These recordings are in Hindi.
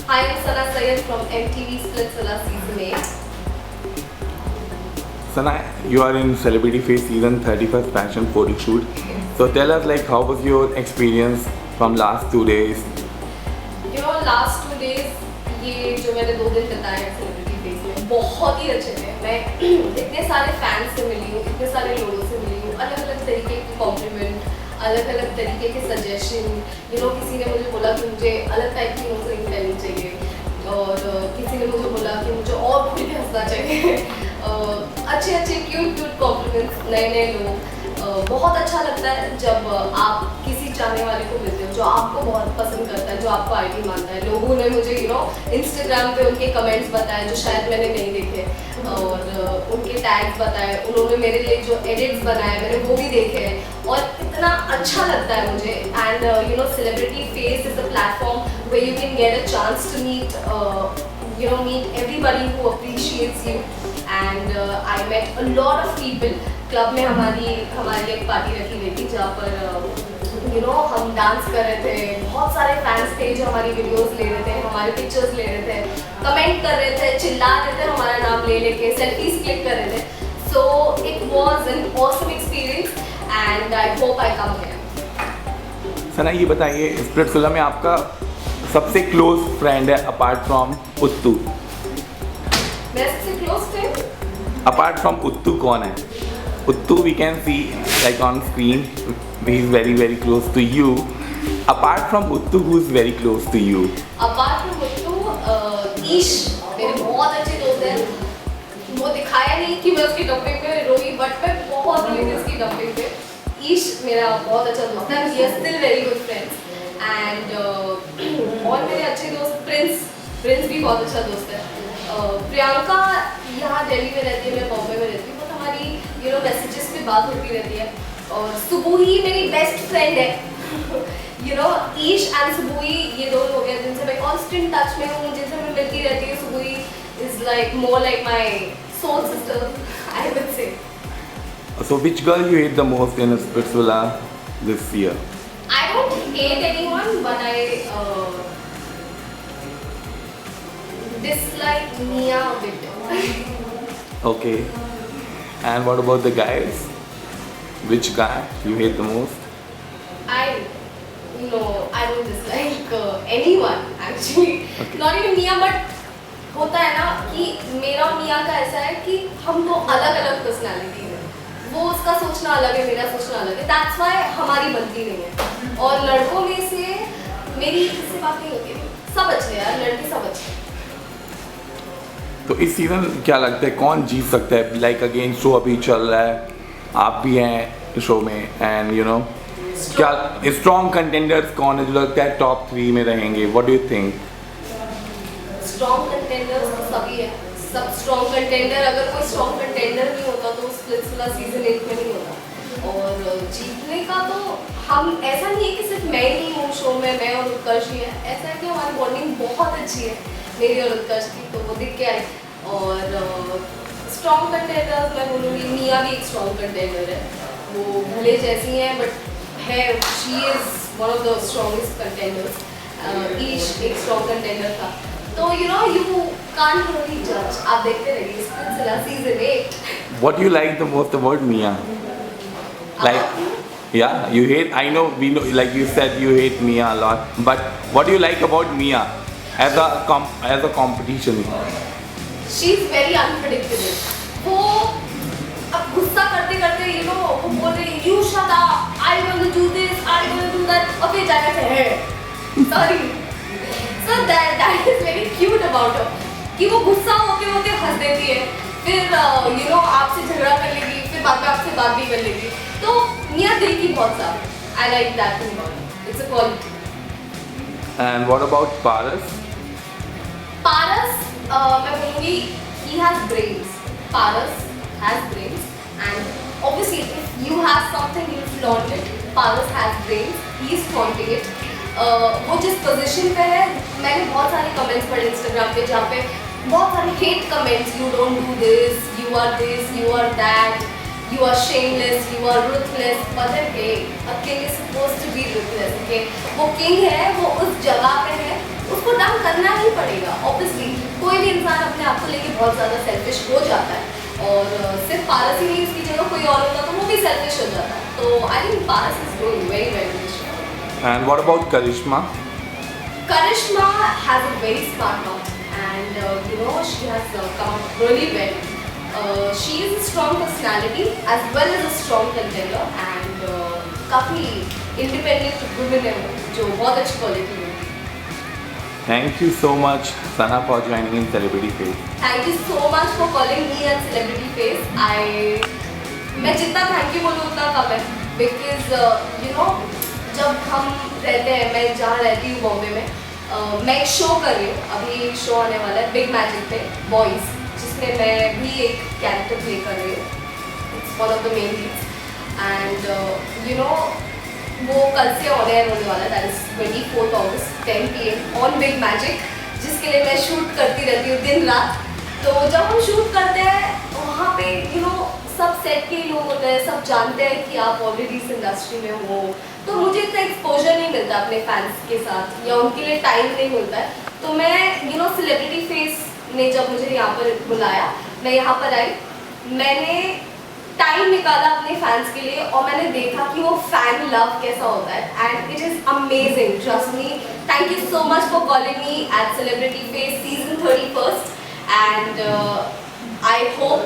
Hi, I'm Sana Syed from MTV Splitsvilla Season 8. Sana, you are in Celebrity Face Season 31st Fashion Photo Shoot. So tell us like how was your experience from last 2 days? Last 2 days ये जो मैंने 2 दिन बिताए हैं सेलिब्रिटी फेस में बहुत ही अच्छे थे। मैं इतने सारे फैंस से मिली हूँ, इतने सारे लोगों से मिली हूँ, अलग अलग तरीके के कॉम्प्लीमेंट, अलग अलग तरीके के सजेशन। किसी ने मुझे बोला कि मुझे अलग टाइप की नोज रिंग पहननी चाहिए और किसी ने मुझे बोला कि मुझे और खुल के हंसना चाहिए। अच्छे अच्छे क्यूट कॉम्प्लीमेंट्स, नए नए लोग। बहुत अच्छा लगता है जब आप किसी चाहने वाले को मिलते हो जो आपको बहुत पसंद करता है, जो आपको आइडियल मानता है। लोगों ने मुझे इंस्टाग्राम पे उनके कमेंट्स बताए जो शायद मैंने नहीं देखे, और उनके टैग्स बताए, उन्होंने मेरे लिए जो एडिट्स बनाए मैंने वो भी देखे हैं, और इतना अच्छा लगता है मुझे। And celebrity face is a platform where you can get a chance to meet everybody who appreciates you. And I met a lot of people. Club में हमारी एक पार्टी रखी गई थी जहाँ पर हम डांस कर रहे थे। बहुत सारे फैंस थे जो हमारी वीडियोस ले रहे थे, हमारे पिक्चर्स ले रहे थे, कमेंट कर रहे थे, चिल्ला रहे थे हमारा नाम ले लेके, सेल्फीज क्लिक कर रहे थे। So it was an awesome experience and I hope I come here. Sana ये बताइए, स्प्लिट्सविला में आपका सबसे क्लोज फ्रेंड है अपार्ट फ्रॉम उत्तू? मेरा सबसे close friend apart from Uttu कौन है? Uttu we can see like on screen, he is very close to you. Apart from Uttu, who is very close to you? Apart from Uttu, Ish मेरे बहुत अच्छे दोस्त हैं। वो दिखाया नहीं कि मैं उसकी डबिंग में रोई, बट मैं बहुत रोई थी उसकी डबिंग पे। ईश मेरा बहुत अच्छा दोस्त है, we are still very good friends. And और मेरे अच्छे दोस्त प्रिंस भी बहुत अच्छा दोस्त है। प्रियंका यहाँ दिल्ली में रहती है, मैं बॉम्बे में रहती हूँ, बट हमारी मैसेजेस पे बात होती रहती है। और सुबुही मेरी बेस्ट फ्रेंड है। ईश एंड सुबुही ये दोनों हो गए जिनसे मैं कांस्टेंट टच में हूँ, जिनसे मैं मिलती रहती हूँ। Subuhi is like more like my soul sister, I would say. So which girl you hate the most in Splitsvilla this year? I don't hate anyone, but I dislike Mia a bit. Okay. And what about the guys? Which guy you hate the most? I don't dislike anyone actually. Okay. Not even Mia, but होता है ना कि मेरा और मिया का ऐसा है कि हम दो अलग अलग पर्सनालिटी है। वो उसका सोचना अलग है, मेरा सोचना अलग है, दैट्स वाई हमारी बनती नहीं है। और लड़कों में से मेरी किससे बात नहीं होती, सब अच्छे यार, लड़के सब अच्छे। तो इस सीजन क्या लगता है कौन जीत सकता है? लाइक अगेन शो अभी चल रहा है, आप भी हैं शो में, एंड क्या स्ट्रॉन्ग कंटेंडर्स कौन है जो लगता है टॉप 3 में रहेंगे? What do you think? Strong contenders तो सभी है, सब स्ट्रॉन्ग कंटेंडर। अगर कोई स्ट्रॉन्ग कंटेंडर नहीं होता तो स्प्लिट्सविला सीजन 8 में नहीं होता। और जीतने का तो हम ऐसा नहीं है कि सिर्फ मैं ही हूँ शो में, मैं और उत्कर्ष ही है। ऐसा है कि हमारी बॉन्डिंग बहुत अच्छी है मेरी और उत्कर्ष की, तो वो दिख के आई। और स्ट्रॉन्ग कंटेंडर्स मैं बोलूँगी मिया भी एक स्ट्रॉन्ग कंटेंडर है। वो भले जैसी हैं बट है, she is one of the strongest contenders. Ish एक स्ट्रॉन्ग कंटेंडर था। तो you can't really judge. आप देखते रहिए Splitsvilla season 8। What do you like the most about Mia? Like, yeah, you hate. I know, we know. Like you said, you hate Mia a lot. But what do you like about Mia as a competition? She is very unpredictable. वो अब गुस्सा करते करते वो बोल रही you shut up, I want to do this, I want to do that, और फिर जाकर से है sorry. So that is very cute about her कि वो गुस्सा होते होते हंस देती है, फिर आपसे झगड़ा कर लेगी, फिर बाद में आपसे बात भी कर लेगी। तो मिया दिल की बहुत साफ है। I like that thing about her. It's a quality. And what about Paras? Paras, मैं बोलूँगी he has brains. Paras has brains, and obviously if you have something you flaunt it. Paras has brains. He is flaunting it. वो जिस पोजीशन पे है, मैंने बहुत सारे कमेंट्स पढ़े इंस्टाग्राम पे जहाँ पे बहुत सारे hate comments, you don't do this, you are that, you are shameless, you are ruthless, but then hey, a king is supposed to be ruthless, okay? वो king है, वो उस जगह पे है, उसको डन करना ही पड़ेगा, obviously. कोई भी इंसान अपने आप को लेके बहुत ज़्यादा selfish हो जाता है और सिर्फ पारस ही नहीं, इसकी जगह कोई और होता तो वो भी selfish हो जाता है. तो I think Paras is doing very very good. And what about Karishma? Karishma has a very smart mouth and you know she has come out really well. She is a strong personality as well as a strong contender and काफ़ी independent women है जो बहुत अच्छी quality है. Thank you so much, Sana, for joining in Celebrity Face. Thank you so much for calling me at Celebrity Face. मैं जितना thank you बोलूँ उतना कम है because you know जब हम रहते हैं, मैं जहाँ रहती हूँ बॉम्बे में, मैं एक शो कर रही हूँ, अभी एक शो आने वाला है बिग मैजिक पे बॉयज़, जिसमें मैं भी एक कैरेक्टर प्ले कर रही हूँ. It's one of the main Leeds and you know वो कल से ऑन एयर होने वाला है, that is 24 August 10 PM on big magic, जिसके लिए मैं शूट करती रहती हूँ दिन रात. तो जब हम शूट करते हैं वहाँ पे यू नो सब सेट के लोग होते हैं, सब जानते हैं कि आप ऑलरेडी इस इंडस्ट्री में हो, तो मुझे इतना एक्सपोजर नहीं मिलता अपने फैंस के साथ या उनके लिए टाइम नहीं मिलता है. तो मैं यू नो सेलिब्रिटी फेस ने जब मुझे यहाँ पर बुलाया, मैं यहाँ पर आई, मैंने टाइम निकाला अपने फैंस के लिए और मैंने देखा कि वो फैन लव कैसा होता है and it is amazing, trust me. Thank you so much for calling me at celebrity face season 31 and I hope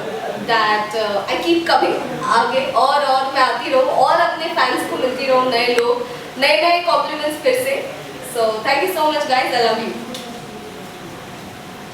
that I keep coming आगे और मैं आती रहूँ और अपने फैंस को मिलती रहूँ, नए लोग, नए कॉम्प्लीमेंट्स फिर से. So thank you so much guys, I love you.